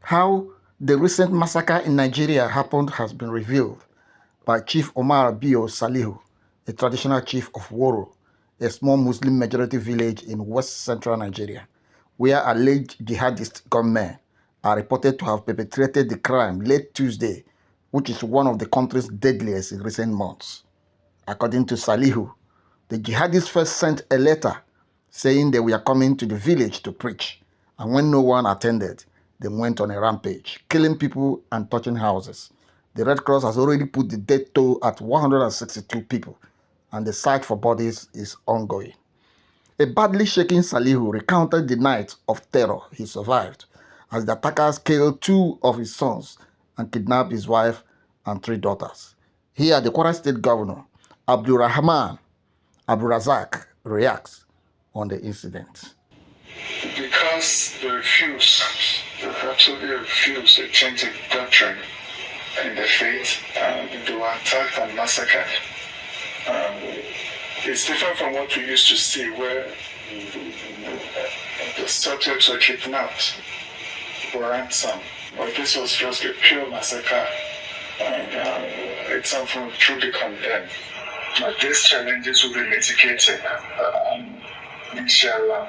How the recent massacre in Nigeria happened has been revealed by Chief Omar Bio Salihu, a traditional chief of Woro, a small Muslim majority village in west central Nigeria, where alleged jihadist gunmen are reported to have perpetrated the crime late Tuesday, which is one of the country's deadliest in recent months. According to Salihu, the jihadists first sent a letter saying they were coming to the village to preach, and when no one attended, they went on a rampage, killing people and touching houses. The Red Cross has already put the death toll at 162 people, and the search for bodies is ongoing. A badly shaken Salihu recounted the night of terror he survived as the attackers killed 2 of his sons and kidnapped his wife and 3 daughters. Here, the Kwara State Governor, Abdulrahman Abdulrazak, reacts on the incident. Because they absolutely refuse to change the doctrine in the faith, they were attacked and massacred. It's different from what we used to see, where the subjects were kidnapped for ransom. But this was just a pure massacre, and it's something we truly condemn. These challenges will be mitigated, inshallah.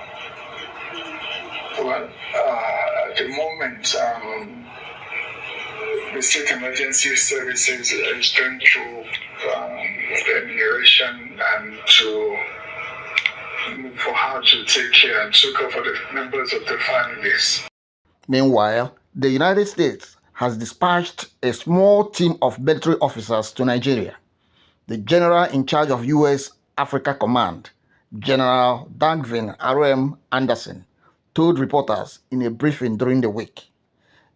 Well, at the moment, the state emergency services is going through enumeration and for how to take care and look over the members of the families. Meanwhile, the United States has dispatched a small team of military officers to Nigeria. The general in charge of U.S. Africa Command, General Dagvin R.M. Anderson, told reporters in a briefing during the week.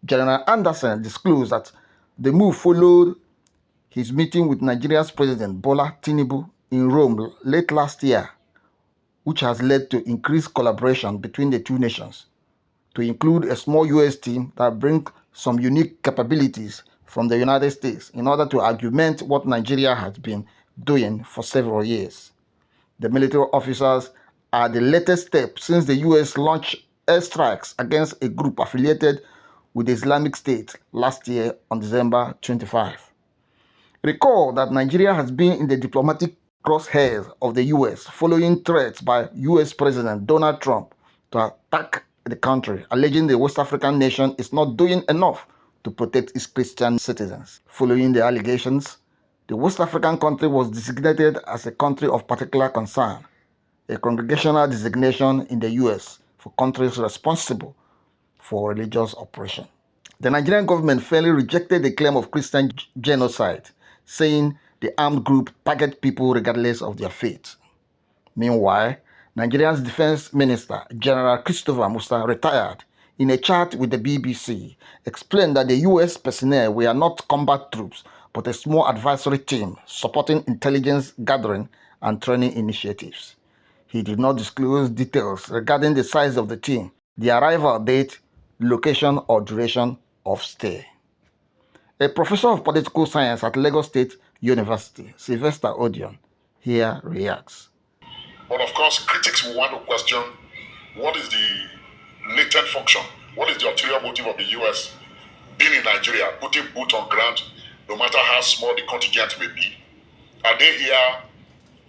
General Anderson disclosed that the move followed his meeting with Nigeria's President Bola Tinubu in Rome late last year, which has led to increased collaboration between the two nations, to include a small U.S. team that brings some unique capabilities from the United States in order to augment what Nigeria has been doing for several years. The military officers are the latest step since the U.S. launched airstrikes against a group affiliated with the Islamic State last year on December 25. Recall that Nigeria has been in the diplomatic crosshairs of the U.S. following threats by U.S. President Donald Trump to attack the country, alleging the West African nation is not doing enough to protect its Christian citizens. Following the allegations, the West African country was designated as a country of particular concern, a congregational designation in the U.S. for countries responsible for religious oppression. The Nigerian government fairly rejected the claim of Christian genocide, saying the armed group target people regardless of their faith. Meanwhile, Nigeria's Defense Minister, General Christopher Musa, retired, in a chat with the BBC, explained that the U.S. personnel were not combat troops, but a small advisory team supporting intelligence gathering and training initiatives. He did not disclose details regarding the size of the team, the arrival date, location, or duration of stay. A professor of political science at Lagos State University, Sylvester Odion, here reacts. But of course, critics will want to question what is the latent function, what is the ulterior motive of the U.S. being in Nigeria, putting boots on ground, no matter how small the contingent may be. Are they here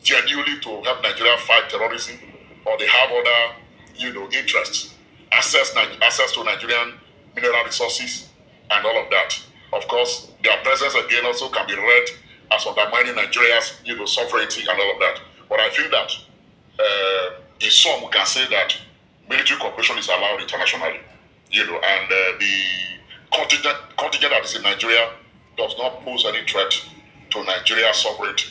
genuinely to help Nigeria fight terrorism, or they have other, interests, access to Nigerian mineral resources, and all of that? Of course, their presence again also can be read as undermining Nigeria's, sovereignty and all of that. But I feel that in sum, we can say that military cooperation is allowed internationally, and the contingent that is in Nigeria does not pose any threat to Nigeria's sovereignty.